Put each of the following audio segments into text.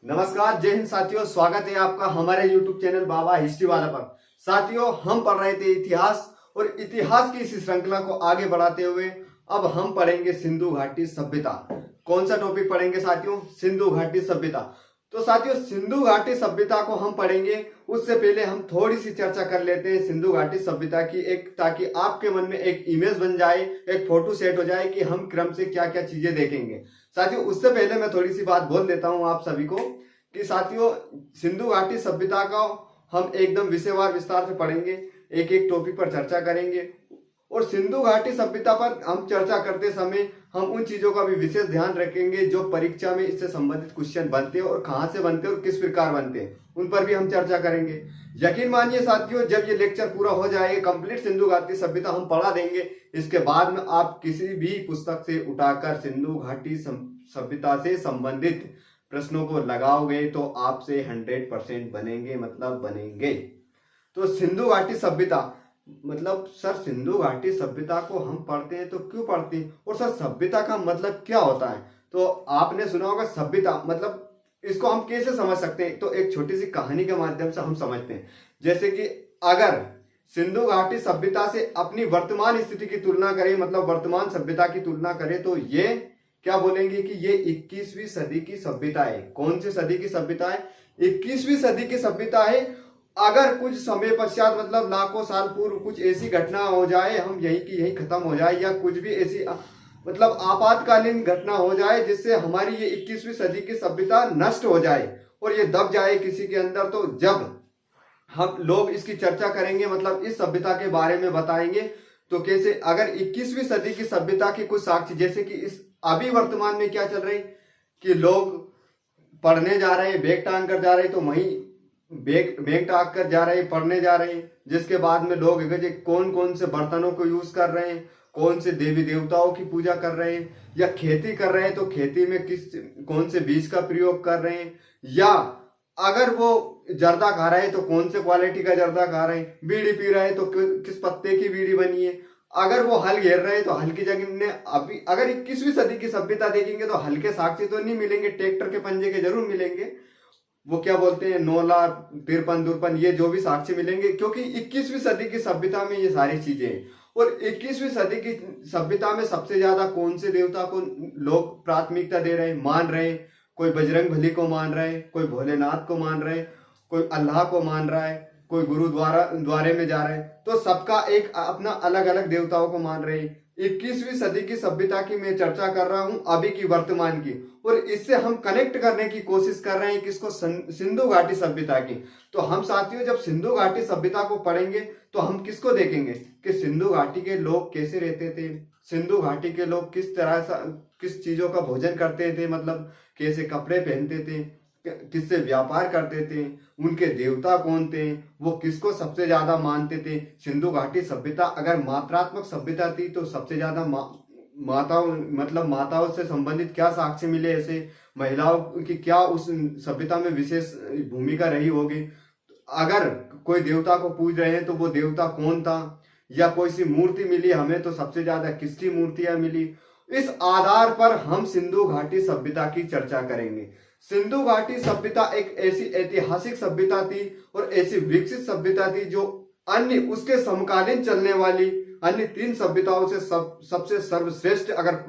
नमस्कार, जय हिंद साथियों। स्वागत है आपका हमारे YouTube चैनल बाबा हिस्ट्री वाला पर। साथियों, हम पढ़ रहे थे इतिहास और इतिहास की इस श्रृंखला को आगे बढ़ाते हुए अब हम पढ़ेंगे सिंधु घाटी सभ्यता। कौन सा टॉपिक पढ़ेंगे साथियों? सिंधु घाटी सभ्यता। तो साथियों, सिंधु घाटी सभ्यता को हम पढ़ेंगे उससे पहले हम थोड़ी सी चर्चा कर लेते हैं सिंधु घाटी सभ्यता की, ताकि आपके मन में एक इमेज बन जाए, एक फोटो सेट हो जाए कि हम क्रम से क्या क्या चीजें देखेंगे। साथियों, उससे पहले मैं थोड़ी सी बात बोल देता हूं आप सभी को कि साथियों, सिंधु घाटी सभ्यता का हम एकदम विषयवार विस्तार से पढ़ेंगे, एक एक टॉपिक पर चर्चा करेंगे। और सिंधु घाटी सभ्यता पर हम चर्चा करते समय हम उन चीजों का भी विशेष ध्यान रखेंगे जो परीक्षा में इससे संबंधित क्वेश्चन बनते हैं और कहाँ से बनते हैं और किस प्रकार बनते हैं, उन पर भी हम चर्चा करेंगे। यकीन मानिए साथियों, जब ये लेक्चर पूरा हो जाएगा, कंप्लीट सिंधु घाटी सभ्यता हम पढ़ा देंगे, इसके बाद में आप किसी भी पुस्तक से उठाकर सिंधु घाटी सभ्यता से संबंधित प्रश्नों को लगाओगे तो आपसे 100% बनेंगे, मतलब बनेंगे। तो सिंधु घाटी सभ्यता मतलब सर, सिंधु घाटी सभ्यता को हम पढ़ते हैं तो क्यों पढ़ते हैं, और सर सभ्यता का मतलब क्या होता है? तो आपने सुना होगा सभ्यता मतलब, इसको हम कैसे समझ सकते हैं? तो एक छोटी सी कहानी के माध्यम से हम समझते हैं। जैसे कि अगर सिंधु घाटी सभ्यता से अपनी वर्तमान स्थिति की तुलना करें, मतलब वर्तमान सभ्यता की तुलना करें, तो ये क्या बोलेंगे कि ये 21वीं सदी की सभ्यता है। कौन सी सदी की सभ्यता है? 21वीं सदी की सभ्यता है। अगर कुछ समय पश्चात, मतलब लाखों साल पूर्व, कुछ ऐसी घटना हो जाए, हम यही की यही खत्म हो जाए, या कुछ भी ऐसी मतलब आपातकालीन घटना हो जाए जिससे हमारी ये 21वीं सदी की सभ्यता नष्ट हो जाए और ये दब जाए किसी के अंदर, तो जब हम लोग इसकी चर्चा करेंगे, मतलब इस सभ्यता के बारे में बताएंगे, तो कैसे अगर 21वीं सदी की सभ्यता के कुछ साक्ष्य, जैसे कि इस अभी वर्तमान में क्या चल रही कि लोग पढ़ने जा रहे हैं, बैग टांग कर जा रहे हैं, तो वहीं बैग टांग कर जा रहे हैं, पढ़ने जा रहे हैं। जिसके बाद में लोग कौन कौन से बर्तनों को यूज कर रहे हैं, कौन से देवी देवताओं की पूजा कर रहे हैं, या खेती कर रहे हैं तो खेती में कौन से बीज का प्रयोग कर रहे हैं, या अगर वो जर्दा खा रहे हैं तो कौन से क्वालिटी का जर्दा खा रहे हैं, बीड़ी पी रहे हैं तो किस पत्ते की बीड़ी बनी है, अगर वो हल घेर रहे हैं तो हल की जगह ने अभी अगर 21वीं सदी की सभ्यता देखेंगे तो हल के साक्ष्य तो नहीं मिलेंगे, ट्रैक्टर के पंजे के जरूर मिलेंगे। वो क्या बोलते हैं, नोला, तिरपन दुरपन, ये जो भी साक्ष्य मिलेंगे, क्योंकि 21वीं सदी की सभ्यता में ये सारी चीजें हैं। और 21वीं सदी की सभ्यता में सबसे ज्यादा कौन से देवता को लोग प्राथमिकता दे रहे हैं, मान रहे हैं? कोई बजरंग बली को मान रहे हैं, कोई भोलेनाथ को मान रहे हैं, कोई अल्लाह को मान रहा है, कोई गुरुद्वारे में जा रहे हैं, तो सबका एक अपना अलग अलग देवताओं को मान रहे हैं। 21वीं सदी की सभ्यता की मैं चर्चा कर रहा हूं, अभी की वर्तमान की, और इससे हम कनेक्ट करने की कोशिश कर रहे हैं किसको? सिंधु घाटी सभ्यता की। तो हम साथियों जब सिंधु घाटी सभ्यता को पढ़ेंगे तो हम किसको देखेंगे कि सिंधु घाटी के लोग कैसे रहते थे, सिंधु घाटी के लोग किस तरह से किस चीजों का भोजन करते थे, मतलब कैसे कपड़े पहनते थे, किससे व्यापार करते थे, उनके देवता कौन थे, वो किसको सबसे ज्यादा मानते थे। सिंधु घाटी सभ्यता अगर मात्रात्मक सभ्यता थी तो सबसे ज्यादा माताओं, मतलब माताओं से संबंधित क्या साक्ष्य मिले, ऐसे महिलाओं की क्या उस सभ्यता में विशेष भूमिका रही होगी। अगर कोई देवता को पूज रहे हैं तो वो देवता कौन था, या कोई सी मूर्ति मिली हमें तो सबसे ज्यादा किसकी मूर्तियां मिली। इस आधार पर हम सिंधु घाटी सभ्यता की चर्चा करेंगे। सिंधु घाटी सभ्यता एक ऐसी ऐतिहासिक सभ्यता थी और ऐसी विकसित सभ्यता थी जो अन्य उसके समकालीन चलने वाली अन्य 3 सभ्यताओं से सबसे सर्वश्रेष्ठ अगर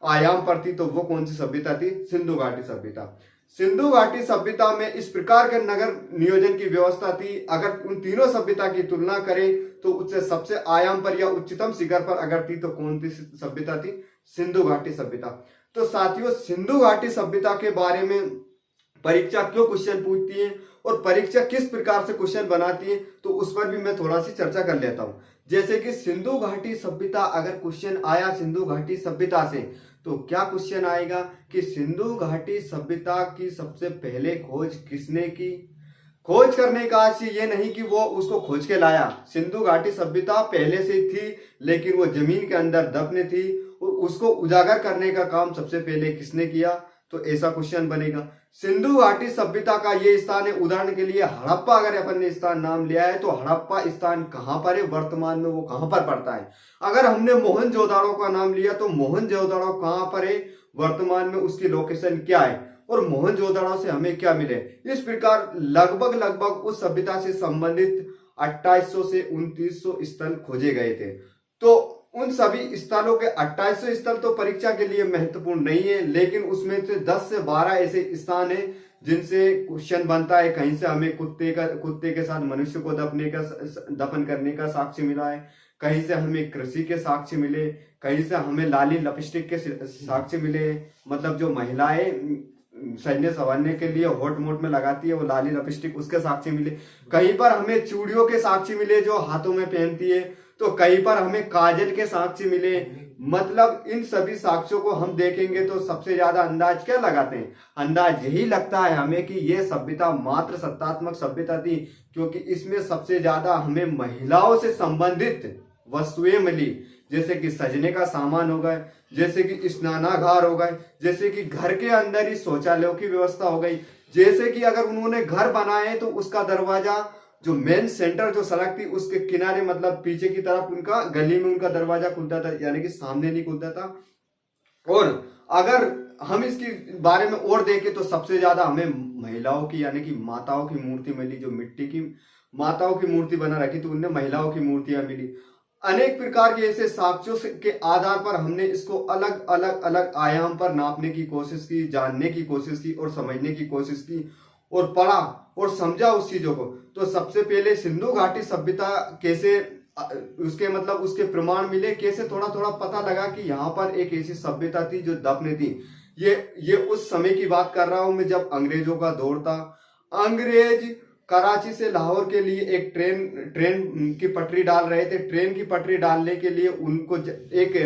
आयाम पर थी, तो वो कौन सी सभ्यता थी? सिंधु घाटी सभ्यता। सिंधु घाटी सभ्यता में इस प्रकार के नगर नियोजन की व्यवस्था थी, अगर उन तीनों सभ्यता की तुलना करें तो उससे सबसे आयाम पर या उच्चतम शिखर पर अगर थी तो कौन सी सभ्यता थी? सिंधु घाटी सभ्यता। तो साथियों, सिंधु घाटी सभ्यता के बारे में परीक्षा क्यों क्वेश्चन पूछती है और परीक्षा किस प्रकार से क्वेश्चन बनाती है, तो उस पर भी मैं थोड़ा सी चर्चा कर लेता हूं। जैसे कि सिंधु घाटी सभ्यता अगर क्वेश्चन आया सिंधु घाटी सभ्यता से, तो क्या क्वेश्चन आएगा कि सिंधु घाटी सभ्यता की सबसे पहले खोज किसने की? खोज करने का अर्थ ये नहीं कि वो उसको खोज के लाया। सिंधु घाटी सभ्यता पहले से थी, लेकिन वो जमीन के अंदर दफन थी, और उसको उजागर करने का काम सबसे पहले किसने किया? तो ऐसा क्वेश्चन बनेगा। सिंधु घाटी सभ्यता का ये स्थान है, उदाहरण के लिए हड़प्पा अगर अपन ने स्थान नाम लिया है तो हड़प्पा स्थान कहां पर है, वर्तमान में वो कहां पर पड़ता है। अगर हमने मोहनजोदाड़ो का नाम लिया तो मोहनजोदाड़ो कहां पर है, वर्तमान में उसकी लोकेशन क्या है। और मोहनजोदड़ो से हमें क्या मिले। इस प्रकार लगभग लगभग उस सभ्यता से संबंधित 2800 से 2900 स्थल खोजे गए थे। तो उन सभी स्थलों के 2800 स्थल तो परीक्षा के लिए महत्वपूर्ण नहीं है, लेकिन उसमें से 10 से 12 ऐसे स्थान है जिनसे क्वेश्चन बनता है। कहीं से हमें कुत्ते के साथ मनुष्य को दफन करने का साक्ष्य मिला है, कहीं से हमें कृषि के साक्ष्य मिले, कहीं से हमें लाली लिपस्टिक के साक्ष्य मिले, मतलब जो महिलाएं सजने संवरने के लिए होठ मोट में लगाती है वो लाली लिपस्टिक, उसके साक्ष्य मिले। कहीं पर हमें चूड़ियों के साक्ष्य मिले जो हाथों में पहनती है, तो कहीं पर हमें काजल के साक्ष्य मिले। मतलब इन सभी साक्ष्यों को हम देखेंगे तो सबसे ज्यादा अंदाज क्या लगाते हैं, अंदाज यही लगता है हमें कि ये सभ्यता मात्र सत्तात्मक सभ्यता थी, क्योंकि इसमें सबसे ज्यादा हमें महिलाओं से संबंधित वस्तुएं मिली, जैसे कि सजने का सामान हो गए, जैसे कि स्नानागार हो गए, जैसे कि घर के अंदर ही शौचालयों की व्यवस्था हो गई, जैसे कि अगर उन्होंने घर बनाए तो उसका दरवाजा जो मेन सेंटर जो सड़क थी उसके किनारे मतलब पीछे की तरफ उनका गली में उनका दरवाजा खुलता था, यानी कि सामने नहीं खुलता था। और अगर हम इसके बारे में और देखें तो सबसे ज्यादा हमें महिलाओं की यानी कि माताओं की मूर्ति मिली, जो मिट्टी की माताओं की मूर्ति बना रखी तो उनमें महिलाओं की मूर्तियां मिली। अनेक प्रकार के ऐसे साक्ष्यों के आधार पर हमने इसको अलग अलग अलग आयाम पर नापने की कोशिश की, जानने की कोशिश की और समझने की कोशिश की और पढ़ा और समझा उस चीजों को। तो सबसे पहले सिंधु घाटी सभ्यता कैसे उसके मतलब उसके प्रमाण मिले, कैसे थोड़ा थोड़ा पता लगा कि यहाँ पर एक ऐसी सभ्यता थी जो दफने थी। ये उस समय की बात कर रहा हूं मैं जब अंग्रेजों का दौर था। अंग्रेज कराची से लाहौर के लिए एक ट्रेन की पटरी डाल रहे थे। ट्रेन की पटरी डालने के लिए उनको एक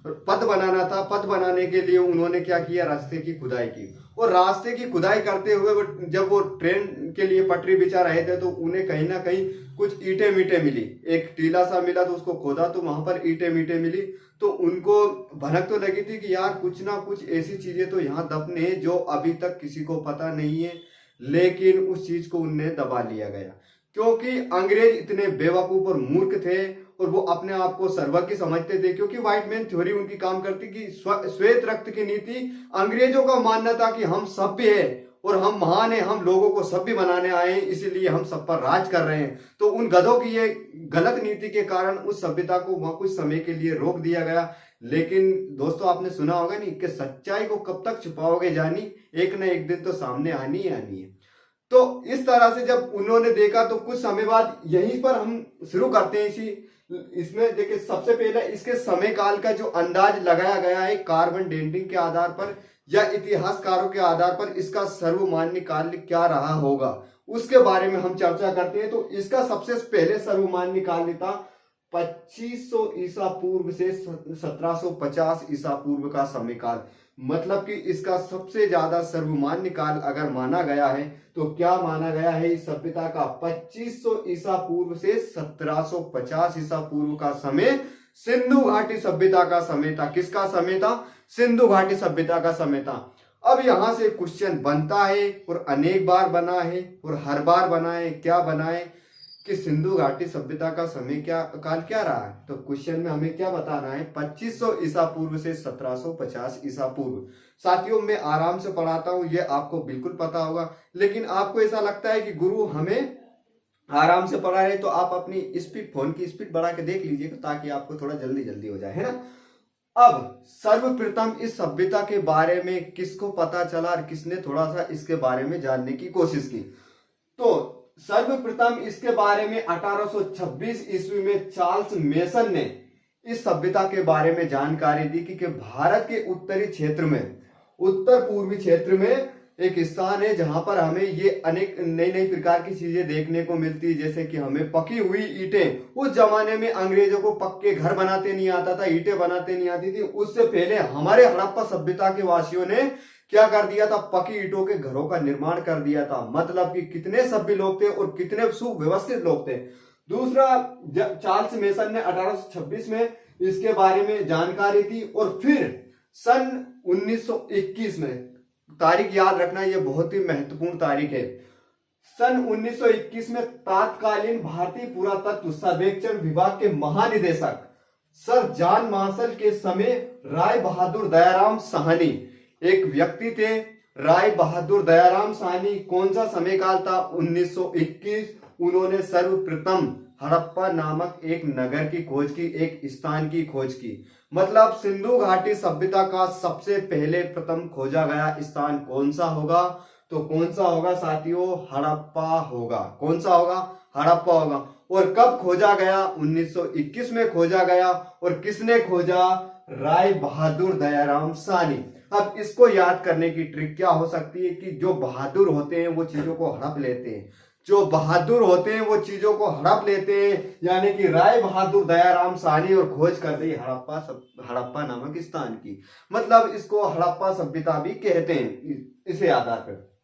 पथ बनाना था। पथ बनाने के लिए उन्होंने क्या किया, रास्ते की खुदाई की। और रास्ते की खुदाई करते हुए जब वो ट्रेन के लिए पटरी बिछा रहे थे तो उन्हें कहीं ना कहीं कुछ ईंटें मीटे मिली। एक टीला सा मिला तो उसको खोदा तो वहां पर ईंटें मीटे मिली। तो उनको भनक तो लगी थी कि यार कुछ ना कुछ ऐसी चीजें तो यहाँ दफन है जो अभी तक किसी को पता नहीं है, लेकिन उस चीज को उनने दबा लिया गया क्योंकि अंग्रेज इतने बेवकूफ और मूर्ख थे और वो अपने आप को सर्वज्ञ समझते थे। क्योंकि व्हाइट मैन थ्योरी उनकी काम करती कि श्वेत रक्त की नीति। अंग्रेजों का मानना था कि हम सभ्य है और हम महान है, हम लोगों को सभ्य बनाने आए हैं, इसीलिए हम सब पर राज कर रहे हैं। तो उन गधों की ये गलत नीति के कारण उस सभ्यता को वहां कुछ समय के लिए रोक दिया गया। लेकिन दोस्तों आपने सुना होगा नहीं कि सच्चाई को कब तक छुपाओगे जानी, एक ना एक दिन तो सामने आनी ही आनी है। तो इस तरह से जब उन्होंने देखा तो कुछ समय बाद यहीं पर हम शुरू करते हैं इसमें देखिए सबसे पहले इसके समय काल का जो अंदाज लगाया गया है कार्बन डेटिंग के आधार पर या इतिहासकारों के आधार पर इसका सर्वमान्य काल क्या रहा होगा उसके बारे में हम चर्चा करते हैं। तो इसका सबसे पहले सर्वमान्य काल था 2500 ईसा पूर्व से 1750 ईसा पूर्व का समय काल। मतलब कि इसका सबसे ज्यादा सर्वमान्य काल अगर माना गया है तो क्या माना गया है इस सभ्यता का 2500 ईसा पूर्व से 1750 ईसा पूर्व का समय सिंधु घाटी सभ्यता का समय था। किसका समय था? सिंधु घाटी सभ्यता का समय था। अब यहां से क्वेश्चन बनता है और अनेक बार बना है और हर बार बना है। क्या बना है कि सिंधु घाटी सभ्यता का समय काल क्या रहा है। तो क्वेश्चन में हमें क्या बताना है 2500 ईसा पूर्व से 1750 ईसा पूर्व। साथियों मैं आराम से पढ़ाता हूं, ये आपको बिल्कुल पता होगा, लेकिन आपको ऐसा लगता है कि गुरु हमें आराम से पढ़ा रहे तो आप अपनी स्पीड फोन की स्पीड बढ़ा के देख लीजिएगा ताकि आपको थोड़ा जल्दी जल्दी हो जाए, है ना। अब सर्वप्रथम इस सभ्यता के बारे में किसको पता चला और किसने थोड़ा सा इसके बारे में जानने की कोशिश की। तो सर्वप्रथम इसके बारे में 1826 ईस्वी में चार्ल्स मेसन ने इस सभ्यता के बारे में जानकारी दी कि भारत के उत्तरी क्षेत्र में उत्तर पूर्वी क्षेत्र में एक स्थान है जहां पर हमें ये अनेक नई नई प्रकार की चीजें देखने को मिलती है, जैसे कि हमें पकी हुई ईंटें। उस जमाने में अंग्रेजों को पक्के घर बनाते नहीं आता था, ईंटें बनाते नहीं आती थी। उससे पहले हमारे हड़प्पा सभ्यता के वासियों ने क्या कर दिया था, पकी ईंटों के घरों का निर्माण कर दिया था। मतलब कि कितने सभ्य लोग थे और कितने सुव्यवस्थित लोग थे। दूसरा, चार्ल्स मेसन ने 1826 में इसके बारे में जानकारी दी और फिर सन 1921 में, तारीख याद रखना ये बहुत ही महत्वपूर्ण तारीख है, सन 1921 में तत्कालीन भारतीय पुरातत्व सर्वेक्षण विभाग के महानिदेशक सर जॉन मार्शल के समय राय बहादुर दयाराम साहनी एक व्यक्ति थे राय बहादुर दयाराम साहनी कौन सा समय काल था? 1921। उन्होंने सर्वप्रथम हड़प्पा नामक एक नगर की खोज की, एक स्थान की खोज की। मतलब सिंधु घाटी सभ्यता का सबसे पहले प्रथम खोजा गया स्थान कौन सा होगा? तो कौन सा होगा साथियों? हड़प्पा होगा। कौन सा होगा? हड़प्पा होगा। और कब खोजा गया? 1921 में खोजा गया। और किसने खोजा? राय बहादुर दयाराम साहनी। अब इसको याद करने की ट्रिक क्या हो सकती है कि जो बहादुर होते हैं वो चीजों को हड़प लेते हैं, जो बहादुर होते हैं वो चीजों को हड़प लेते हैं, यानी कि राय बहादुर दयाराम साहनी और खोज कर दी हड़प्पा नामक स्थान की। मतलब इसको हड़प्पा सभ्यता भी कहते हैं इसे आधार पर।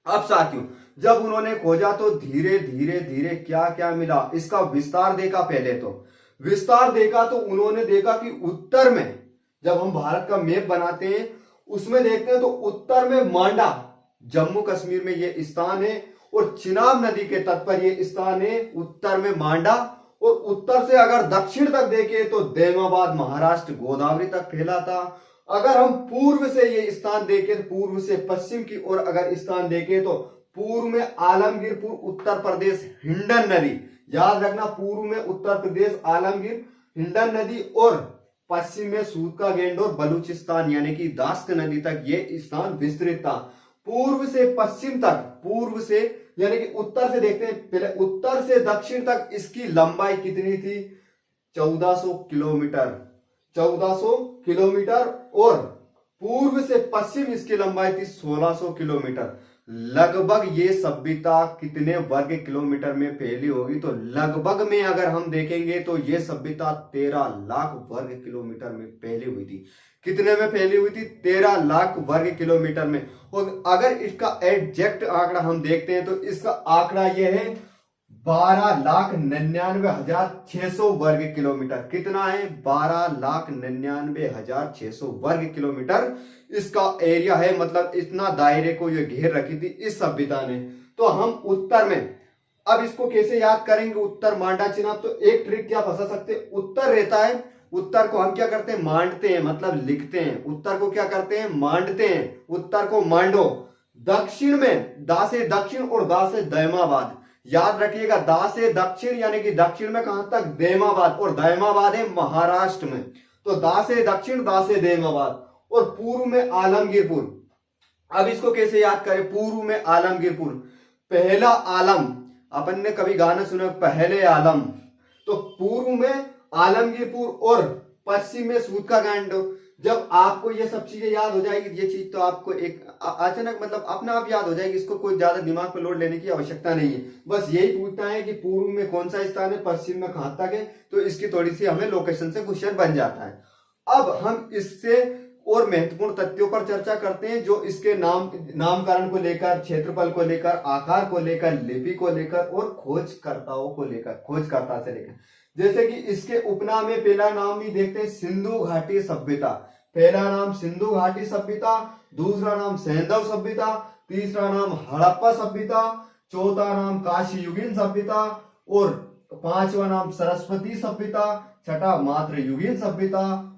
अब साथियों जब उन्होंने खोजा तो धीरे धीरे धीरे क्या क्या मिला, इसका विस्तार देखा। पहले तो विस्तार देखा तो उन्होंने देखा कि उत्तर में, जब हम भारत का मैप बनाते हैं उसमें देखते हैं तो उत्तर में मांडा, जम्मू कश्मीर में ये स्थान है, और चिनाब नदी के तट पर ये स्थान है उत्तर में मांडा। और उत्तर से अगर दक्षिण तक देखें तो दैमाबाद महाराष्ट्र गोदावरी तक फैला था। अगर हम पूर्व से ये स्थान देखें, पूर्व से पश्चिम की ओर अगर स्थान देखें तो पूर्व में आलमगीरपुर उत्तर प्रदेश हिंडन नदी, याद रखना, पूर्व में उत्तर प्रदेश आलमगीर हिंडन नदी, और पश्चिम में सूत का गेंड और बलूचिस्तान यानी कि दास्क नदी तक ये स्थान विस्तृत था। पूर्व से पश्चिम तक, पूर्व से यानी कि उत्तर से देखते हैं पहले, उत्तर से दक्षिण तक इसकी लंबाई कितनी थी? 1400 किलोमीटर। 1400 किलोमीटर। और पूर्व से पश्चिम इसकी लंबाई थी 1600 किलोमीटर। लगभग ये सभ्यता कितने वर्ग किलोमीटर में फैली होगी? तो लगभग में अगर हम देखेंगे तो ये सभ्यता 13 लाख वर्ग किलोमीटर में फैली हुई थी। कितने में फैली हुई थी? 13 लाख वर्ग किलोमीटर में। और अगर इसका एग्जैक्ट आंकड़ा हम देखते हैं तो इसका आंकड़ा यह है 12,99,600 वर्ग किलोमीटर। कितना है? 12,99,600 वर्ग किलोमीटर इसका एरिया है। मतलब इतना दायरे को ये घेर रखी थी इस सभ्यता ने। तो हम उत्तर में, अब इसको कैसे याद करेंगे? उत्तर मांडा चिनाब। तो एक ट्रिक क्या फंसा सकते हैं, उत्तर रहता है, उत्तर को हम क्या करते हैं? मांडते हैं, मतलब लिखते हैं। उत्तर को क्या करते हैं? मांडते हैं। उत्तर को मांडो। दक्षिण में दा से दक्षिण और दा से दैमाबाद, याद रखिएगा, दा से दक्षिण यानी कि दक्षिण में कहां तक? दैमाबाद, और दैमाबाद है महाराष्ट्र में। तो दा से दक्षिण, दा से दैमाबाद, और पूर्व में आलमगीरपुर। अब इसको कैसे याद करें? पूर्व में आलमगीरपुर, पहला आलम, अपन ने कभी गाना सुना पहले आलम, तो पूर्व में आलमगीरपुर और पश्चिम में सूत का गांड। जब आपको ये सब चीजें याद हो जाएगी, ये चीज तो आपको एक अचानक मतलब अपने आप याद हो जाएगी, इसको कोई ज्यादा दिमाग पर लोड लेने की आवश्यकता नहीं है। बस यही पूछना है कि पूर्व में कौन सा स्थान है, पश्चिम में कहां तक है, तो इसकी थोड़ी सी हमें लोकेशन से क्वेश्चन बन जाता है। अब हम इससे और महत्वपूर्ण तथ्यों पर चर्चा करते हैं जो इसके नामकरण को लेकर, क्षेत्रफल को लेकर, आकार को लेकर, लिपि को लेकर और खोजकर्ताओं को लेकर, खोजकर्ता से लेकर। जैसे कि इसके उपनाम में पहला नाम भी देखते हैं सिंधु घाटी सभ्यता। पहला नाम सिंधु घाटी सभ्यता, दूसरा नाम सैंधव सभ्यता, तीसरा नाम हड़प्पा सभ्यता, चौथा नाम काशी युगीन सभ्यता, और पांचवा नाम सरस्वती सभ्यता, छठा मात्र युगीन सभ्यता,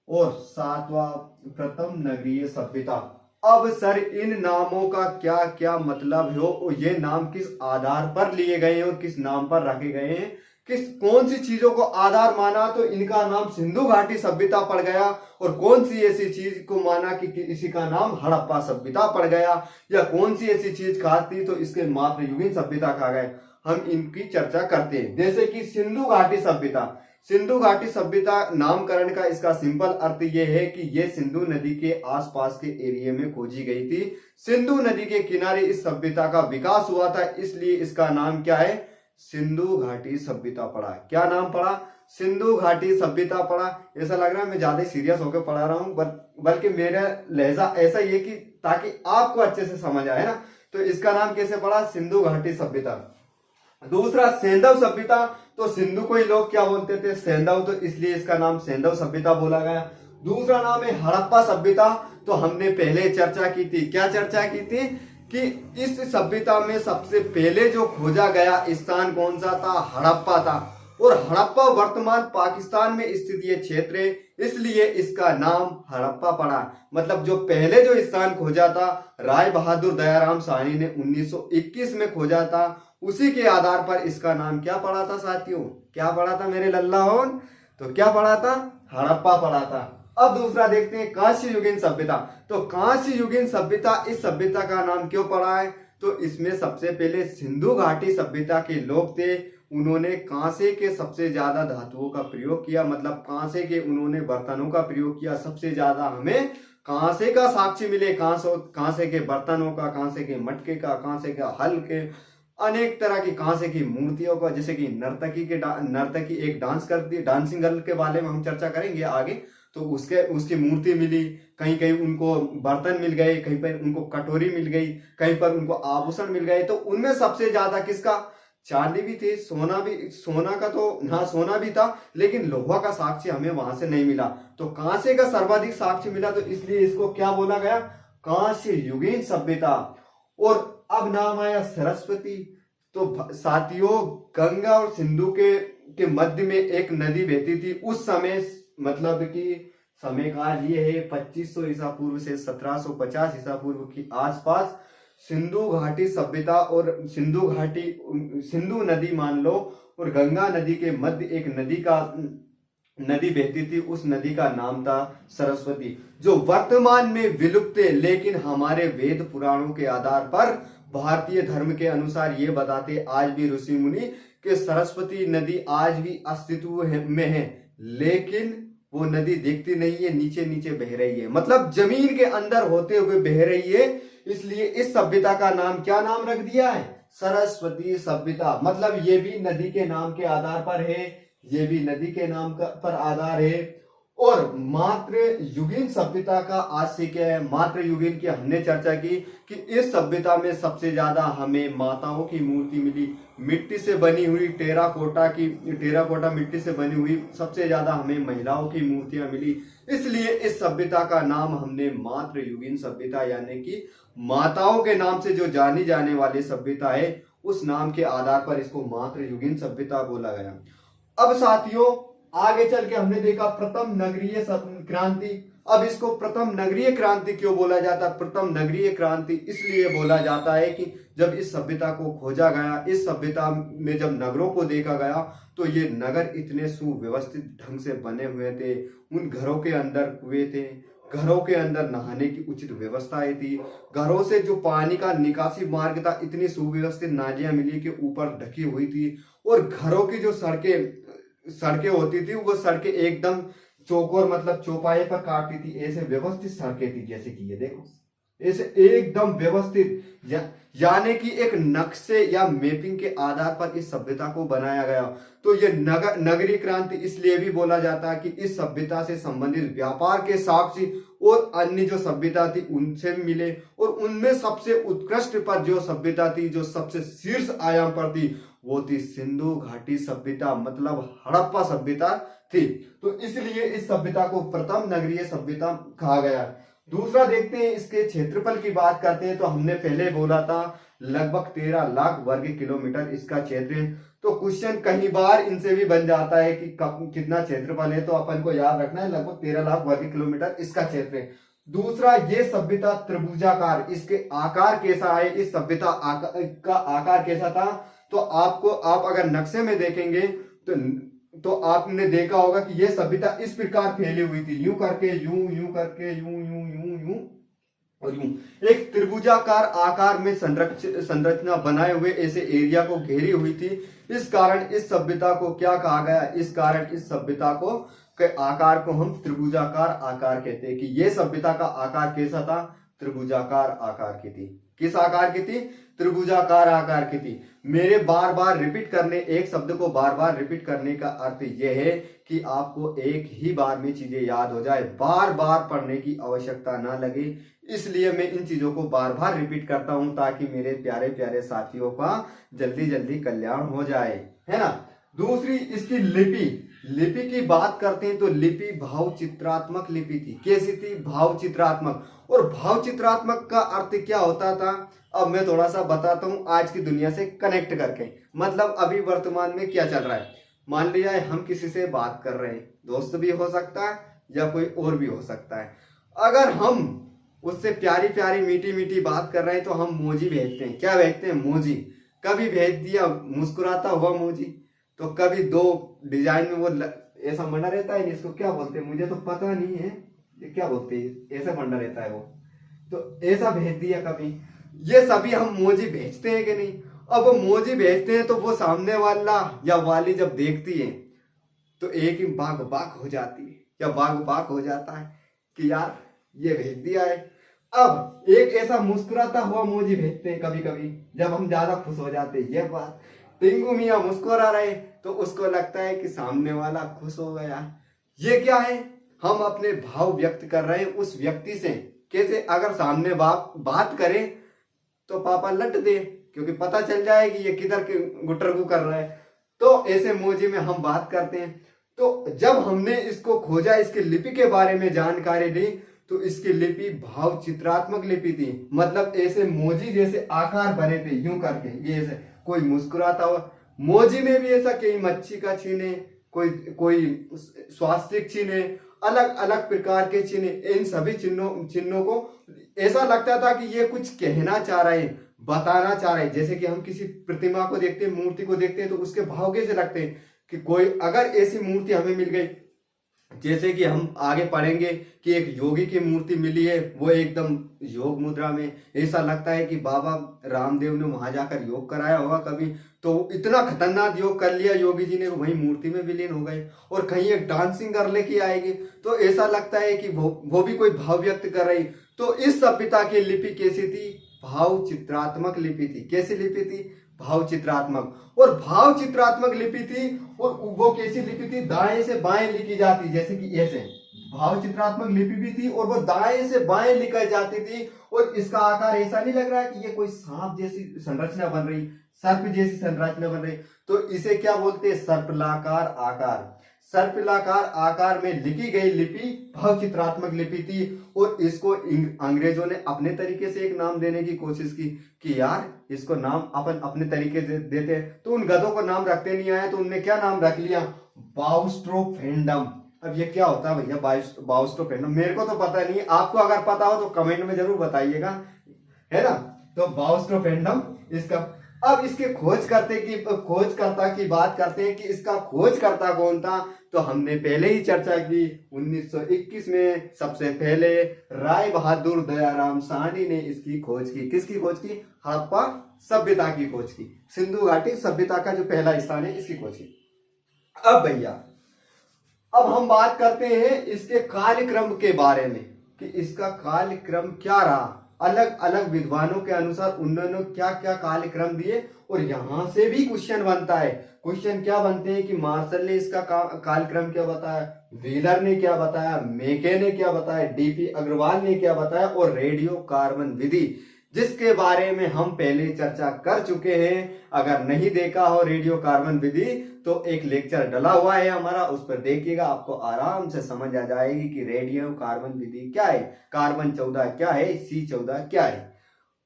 और सातवां प्रथम नगरीय सभ्यता। अब सर इन नामों का क्या क्या मतलब हो, और ये नाम किस आधार पर लिए गए हैं और किस नाम पर रखे गए हैं, किस कौन सी चीजों को आधार माना तो इनका नाम सिंधु घाटी सभ्यता पड़ गया, और कौन सी ऐसी चीज को माना कि इसी का नाम हड़प्पा सभ्यता पड़ गया, या कौन सी ऐसी चीज खास थी तो इसके मात्र युगीन सभ्यता खा गए, हम इनकी चर्चा करते हैं। जैसे कि सिंधु घाटी सभ्यता, सिंधु घाटी सभ्यता नामकरण का इसका सिंपल अर्थ यह है कि यह सिंधु नदी के आसपास के एरिया में खोजी गई थी। सिंधु नदी के किनारे इस सभ्यता का विकास हुआ था, इसलिए इसका नाम क्या है? सिंधु घाटी सभ्यता पड़ा। क्या नाम पड़ा? सिंधु घाटी सभ्यता पड़ा। ऐसा लग रहा है मैं ज्यादा सीरियस होकर पढ़ा रहा हूं, बल्कि मेरा लहजा ऐसा ही है कि ताकि आपको अच्छे से समझ आए ना। तो इसका नाम कैसे पड़ा? सिंधु घाटी सभ्यता। दूसरा सैंधव सभ्यता, तो सिंधु को ही लोग क्या बोलते थे? सैंधव, तो इसलिए इसका नाम सैंधव सभ्यता बोला गया। दूसरा नाम है हड़प्पा सभ्यता, तो हमने पहले चर्चा की थी। क्या चर्चा की थी? कि इस सभ्यता में सबसे पहले जो खोजा गया स्थान कौन सा था? हड़प्पा था। और हड़प्पा वर्तमान पाकिस्तान में स्थित ये क्षेत्र है, इसलिए इसका नाम हड़प्पा पड़ा। मतलब जो पहले जो स्थान खोजा था राय बहादुर दयाराम साहनी ने 1921 में खोजा था, उसी के आधार पर इसका नाम क्या पड़ा था साथियों? क्या पड़ा था मेरे लल्लाहोन? तो क्या पड़ा था? हड़प्पा पड़ा था। अब दूसरा देखते हैं कांस्य युगीन सभ्यता। तो कांस्य युगीन सभ्यता, इस सभ्यता का नाम क्यों पड़ा है? तो इसमें सबसे पहले सिंधु घाटी सभ्यता के लोग थे, उन्होंने कांसे के सबसे ज्यादा धातुओं का प्रयोग किया। मतलब कांसे के उन्होंने बर्तनों का प्रयोग किया। सबसे ज्यादा हमें कांसे का साक्ष्य मिले, कांसे के बर्तनों का, कांसे के मटके का, कांसे का हल के, अनेक तरह की कांसे की मूर्तियों का। जैसे कि नर्तकी एक डांस करती है, डांसिंग गर्ल के बारे में हम चर्चा करेंगे आगे। तो उसकी मूर्ति मिली, कहीं कहीं उनको बर्तन मिल गए, कहीं पर उनको कटोरी मिल गई, कहीं पर उनको आभूषण मिल गए। तो उनमें सबसे ज्यादा किसका? चांदी भी थी, सोना का तो हाँ सोना भी था, लेकिन लोहा का साक्ष्य हमें वहां से नहीं मिला। तो कांसे का सर्वाधिक साक्ष्य मिला, तो इसलिए इसको क्या बोला गया? कांस्य युगीन सभ्यता। और अब नाम आया सरस्वती। तो साथियों, गंगा और सिंधु के मध्य में एक नदी बहती थी उस समय। मतलब कि समय काल ये है 2500 ईसा पूर्व से 1750 ईसा पूर्व के आसपास सिंधु घाटी सभ्यता। और सिंधु नदी मान लो, और गंगा नदी के मध्य एक नदी बहती थी, उस नदी का नाम था सरस्वती, जो वर्तमान में विलुप्त है। लेकिन हमारे वेद पुराणों के आधार पर भारतीय धर्म के अनुसार ये बताते आज भी ऋषि मुनि कि सरस्वती नदी आज भी अस्तित्व में है, लेकिन वो नदी दिखती नहीं है, नीचे नीचे बह रही है। मतलब जमीन के अंदर होते हुए बह रही है। इसलिए इस सभ्यता का नाम क्या नाम रख दिया है? सरस्वती सभ्यता। मतलब ये भी नदी के नाम के आधार पर है, ये भी नदी के नाम पर आधार है। और मात्र युगीन सभ्यता का आज से क्या है? मात्र युगीन की हमने चर्चा की कि इस सभ्यता में सबसे ज्यादा हमें माताओं की मूर्ति मिली, मिट्टी से बनी हुई टेराकोटा मिट्टी से बनी हुई सबसे ज्यादा हमें महिलाओं की मूर्तियां मिली। इसलिए इस सभ्यता का नाम हमने मात्र युगीन सभ्यता, यानी कि माताओं के नाम से जो जानी जाने वाली सभ्यता है, उस नाम के आधार पर इसको मात्र युगीन सभ्यता बोला गया। अब साथियों, आगे चल के हमने देखा प्रथम नगरीय क्रांति। अब इसको प्रथम नगरीय क्रांति क्यों बोला जाता है? प्रथम नगरीय क्रांति इसलिए बोला जाता है कि जब इस सभ्यता को खोजा गया, इस सभ्यता में जब नगरों को देखा गया, तो ये नगर इतने सुव्यवस्थित ढंग से बने हुए थे। उन घरों के अंदर कुएं थे, घरों के अंदर नहाने की उचित व्यवस्थाएं थी, घरों से जो पानी का निकासी मार्ग था, इतनी सुव्यवस्थित नालियां मिली कि ऊपर ढकी हुई थी। और घरों की जो सड़कें होती थी, वो सड़कें एकदम चौकोर, मतलब चौपाए पर काटती थी, ऐसे व्यवस्थित सड़कें थी। जैसे कि ये देखो, ऐसे एकदम व्यवस्थित, यानी कि एक नक्शे या मैपिंग के आधार पर इस सभ्यता को बनाया गया। तो ये नगरीय क्रांति इसलिए भी बोला जाता है कि इस सभ्यता से संबंधित व्यापार के साक्ष्य और अन्य जो सभ्यता थी उनसे मिले। और उनमें सबसे उत्कृष्ट पर जो सभ्यता थी, जो सबसे शीर्ष आयाम पर थी, वो थी सिंधु घाटी सभ्यता, मतलब हड़प्पा सभ्यता थी। तो इसलिए इस सभ्यता को प्रथम नगरीय सभ्यता कहा गया। दूसरा देखते हैं, इसके क्षेत्रफल की बात करते हैं। तो हमने पहले बोला था लगभग 13 लाख वर्ग किलोमीटर इसका क्षेत्र है। तो क्वेश्चन कई बार इनसे भी बन जाता है कि कितना क्षेत्रफल है, तो अपन को याद रखना है लगभग 13 लाख वर्ग किलोमीटर इसका क्षेत्र है। दूसरा, ये सभ्यता त्रिभुजाकार, इसके आकार कैसा है? इस सभ्यता का आकार कैसा था? तो आप अगर नक्शे में देखेंगे तो आपने देखा होगा कि यह सभ्यता इस प्रकार फैली हुई थी, यूं करके, यूं करके, यूं और यूं, एक त्रिभुजाकार आकार में संरचना बनाए हुए ऐसे एरिया को घेरी हुई थी। इस कारण इस सभ्यता को क्या कहा गया? इस कारण इस सभ्यता को के आकार को हम त्रिभुजाकार आकार कहते हैं। कि यह सभ्यता का आकार कैसा था? त्रिभुजाकार आकार की थी। किस आकार की थी? त्रिभुजाकार आकार की थी। मेरे बार बार रिपीट करने, एक शब्द को बार बार रिपीट करने का अर्थ यह है कि आपको एक ही बार में चीजें याद हो जाए, बार बार पढ़ने की आवश्यकता ना लगे। इसलिए मैं इन चीजों को बार बार रिपीट करता हूं, ताकि मेरे प्यारे प्यारे साथियों का जल्दी जल्दी कल्याण हो जाए, है ना। दूसरी, इसकी लिपि की बात करते हैं तो लिपि भाव चित्रात्मक लिपि थी। कैसी थी? भाव चित्रात्मक। और भाव चित्रात्मक का अर्थ क्या होता था? अब मैं थोड़ा सा बताता हूं आज की दुनिया से कनेक्ट करके। मतलब अभी वर्तमान में क्या चल रहा है, मान लिया हम किसी से बात कर रहे हैं, दोस्त भी हो सकता है या कोई और भी हो सकता है। अगर हम उससे प्यारी प्यारी मीठी मीठी बात कर रहे हैं तो हम मोजी भेजते हैं। क्या भेजते हैं? मोजी। कभी भेज दिया मुस्कुराता हुआ मोजी, तो कभी दो डिजाइन में वो ऐसा बना रहता है, इसको क्या बोलते हैं मुझे तो पता नहीं है, ये क्या बोलते हैं, ऐसा बना रहता है वो, तो ऐसा भेज दिया कभी। ये सभी हम मोजी भेजते हैं कि नहीं? अब वो मोजी भेजते हैं तो वो सामने वाला या वाली जब देखती है तो एक ही बाग बाग हो जाती है या बाग बाग हो जाता है कि यार ये भेज दिया है। अब एक ऐसा मुस्कुराता हुआ मोजी भेजते हैं कभी कभी जब हम ज्यादा खुश हो जाते हैं। ये बात टिंगू मियाँ मुस्कुरा रहे तो उसको लगता है कि सामने वाला खुश हो गया। ये क्या है? हम अपने भाव व्यक्त कर रहे हैं उस व्यक्ति से। कैसे? अगर सामने बात करें तो पापा लट दे, क्योंकि पता चल जाए कि ये किधर के गुटरगू कर रहा है। तो ऐसे मोजी में हम बात करते हैं। तो जब हमने इसको खोजा, इसकी लिपि के बारे में जानकारी ली, तो इसकी लिपि भाव चित्रात्मक लिपि थी। मतलब ऐसे मोजी जैसे आकार बने थे यूं करके, ये ऐसे कोई मुस्कुराता हुआ। मोजी में भी ऐसा कई मच्छी का चिन्ह है, कोई स्वास्तिक चिन्ह है, अलग अलग प्रकार के चिन्ह। इन सभी चिन्हों को ऐसा लगता था कि ये कुछ कहना चाह रहे हैं, बताना चाह रहे हैं। जैसे कि हम किसी प्रतिमा को देखते हैं, मूर्ति को देखते हैं, तो उसके भाव कैसे लगते हैं कि कोई अगर ऐसी मूर्ति हमें मिल गई, जैसे कि हम आगे पढ़ेंगे कि एक योगी की मूर्ति मिली है, वो एकदम योग मुद्रा में, ऐसा लगता है कि बाबा रामदेव ने वहां जाकर योग कराया होगा कभी, तो इतना खतरनाक योग कर लिया योगी जी ने, वही मूर्ति में विलीन हो गए। और कहीं एक डांसिंग कर लेके आएगी तो ऐसा लगता है कि वो भी कोई भाव व्यक्त कर रही। तो इस सभ्यता की लिपि कैसी थी? भाव चित्रात्मक लिपि थी। कैसी लिपि थी? भाव चित्रात्मक। और भाव चित्रात्मक लिपि थी, और वो कैसी लिपि थी? दाएं से बाएं लिखी जाती, जैसे कि ऐसे भाव चित्रात्मक लिपि भी थी और वो दाएं से बाएं लिखी जाती थी। और इसका आकार ऐसा नहीं लग रहा है कि ये कोई सांप जैसी संरचना बन रही, सर्प जैसी संरचना बन रही। तो इसे क्या बोलते हैं? सर्पिलाकार आकार। सर्पिलाकार आकार में लिखी गई लिपि भाव चित्रात्मक लिपि थी। और इसको अंग्रेजों ने अपने तरीके से एक नाम देने की कोशिश की कि यार इसको नाम अपन अपने तरीके से देते हैं। तो उन गधों को नाम रखते नहीं आए, तो उनने क्या नाम रख लिया? बाउस्ट्रोफेंडम। अब ये क्या होता है भैया बाउस्ट्रोफेंडम? मेरे को तो पता नहीं, आपको अगर पता हो तो कमेंट में जरूर बताइएगा, है ना। तो बाउस्ट्रोफेंडम इसका। अब इसके खोजकर्ता की बात करते हैं कि इसका खोजकर्ता कौन था। तो हमने पहले ही चर्चा की, 1921 में सबसे पहले राय बहादुर दयाराम साहनी ने इसकी खोज की। किसकी खोज की? हड़प्पा सभ्यता की खोज की। सिंधु घाटी सभ्यता का जो पहला स्थान है, इसकी खोज की। अब भैया, अब हम बात करते हैं इसके कार्यक्रम के बारे में कि इसका कार्यक्रम क्या रहा। अलग अलग विद्वानों के अनुसार उन्होंने क्या क्या कार्यक्रम दिए, और यहां से भी क्वेश्चन बनता है। क्वेश्चन क्या बनते हैं कि मार्शल ने इसका कार्यक्रम क्या बताया, व्हीलर ने क्या बताया, मेके ने क्या बताया, डीपी अग्रवाल ने क्या बताया, और रेडियो कार्बन विधि, जिसके बारे में हम पहले चर्चा कर चुके हैं। अगर नहीं देखा हो रेडियो कार्बन विधि, तो एक लेक्चर डला हुआ है हमारा, उस पर देखिएगा, आपको आराम से समझ आ जाएगी कि रेडियो कार्बन विधि क्या है, कार्बन 14 क्या है, C14 क्या है।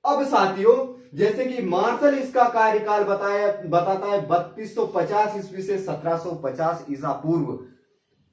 अब साथियों, जैसे कि मार्शल इसका कार्यकाल बताता है 3250 ईस्वी से 1750 ईसा पूर्व।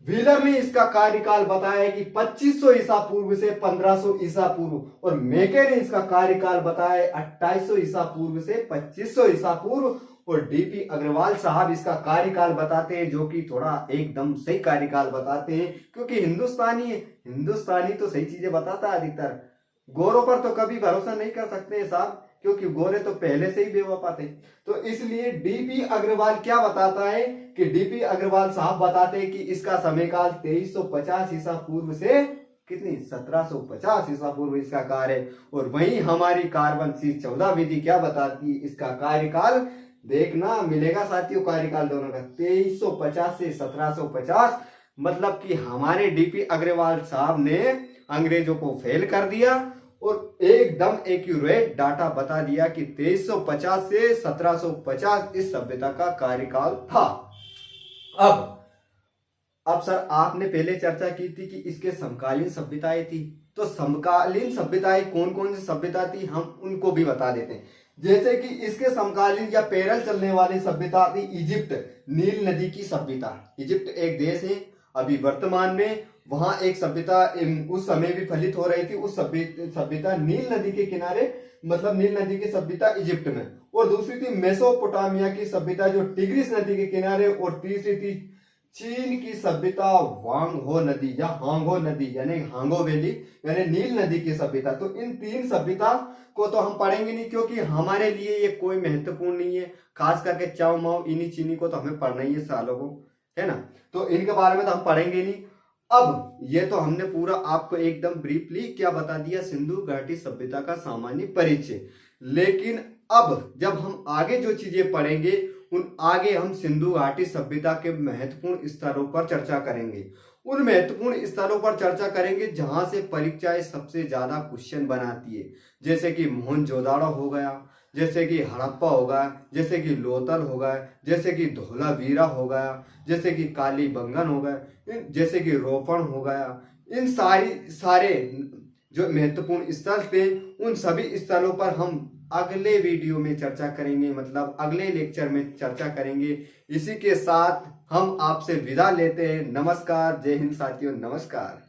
व्हीलर ने इसका कार्यकाल बताया है कि 2500 ईसा पूर्व से 1500 ईसा पूर्व। और मेके ने इसका कार्यकाल बताया है 2800 ईसा पूर्व से 2500 ईसा पूर्व। और डीपी अग्रवाल साहब इसका कार्यकाल बताते हैं, जो कि थोड़ा एकदम सही कार्यकाल बताते हैं, क्योंकि हिंदुस्तानी तो सही चीजें बताता है अधिकतर। गोरों पर तो कभी भरोसा नहीं कर सकते हैं साहब, क्योंकि गोरे तो पहले से ही बेवफा थे। तो इसलिए डीपी अग्रवाल क्या बताता है कि डीपी अग्रवाल साहब बताते हैं कि इसका समयकाल 2350 ईसा पूर्व से कितनी 1750 ईसा पूर्व इसका कार्य है। और वहीं हमारी कार्बन C14 विधि क्या बताती है? इसका कार्यकाल देखना मिलेगा साथियों, कार्यकाल दोनों का 2350 से 1750। मतलब कि हमारे डीपी अग्रवाल साहब ने अंग्रेजों को फेल कर दिया और एकदम एक्यूरेट डाटा बता दिया कि 2350 से 1750 इस सभ्यता का कार्यकाल था। अब सर, आपने पहले चर्चा की थी कि इसके समकालीन सभ्यताएं थी। तो समकालीन सभ्यताएं कौन कौन सी सभ्यता थी, हम उनको भी बता देते हैं। जैसे कि इसके समकालीन या पैरेलल चलने वाली सभ्यता थी इजिप्ट, नील नदी की सभ्यता। इजिप्ट एक देश है अभी वर्तमान में, वहां एक सभ्यता उस समय भी फलित हो रही थी। उस सभ्यता नील नदी के किनारे, मतलब नील नदी की सभ्यता इजिप्ट में, और दूसरी थी मेसोपोटामिया की सभ्यता जो टिग्रिस नदी के किनारे, और तीसरी थी चीन की सभ्यता वांगहो नदी या हांगो नदी यानी हांगो वैली यानी नील नदी की सभ्यता। तो इन तीन सभ्यता को तो हम पढ़ेंगे नहीं, क्योंकि हमारे लिए ये कोई महत्वपूर्ण नहीं है। खास करके चाओ माओ इनी चीनी को तो हमें पढ़ना ही है सालों को, है ना। तो इनके बारे में तो हम पढ़ेंगे नहीं। अब ये तो हमने पूरा आपको एकदम ब्रीफली क्या बता दिया, सिंधु घाटी सभ्यता का सामान्य परिचय। लेकिन अब जब हम आगे जो चीजें पढ़ेंगे उन आगे हम सिंधु घाटी सभ्यता के महत्वपूर्ण स्थलों पर चर्चा करेंगे। उन महत्वपूर्ण स्थलों पर चर्चा करेंगे जहां से परीक्षाएं सबसे ज्यादा क्वेश्चन बनाती है, जैसे कि मोहनजोदाड़ो हो गया, जैसे कि हड़प्पा हो गया, जैसे कि लोथल हो गया, जैसे कि धोलावीरा हो गया, जैसे कि कालीबंगन हो गया, जैसे कि रोपण हो गया। इन सारे जो महत्वपूर्ण स्थल थे उन सभी स्थलों पर हम अगले वीडियो में चर्चा करेंगे, मतलब अगले लेक्चर में चर्चा करेंगे। इसी के साथ हम आपसे विदा लेते हैं। नमस्कार, जय हिंद साथियों, नमस्कार।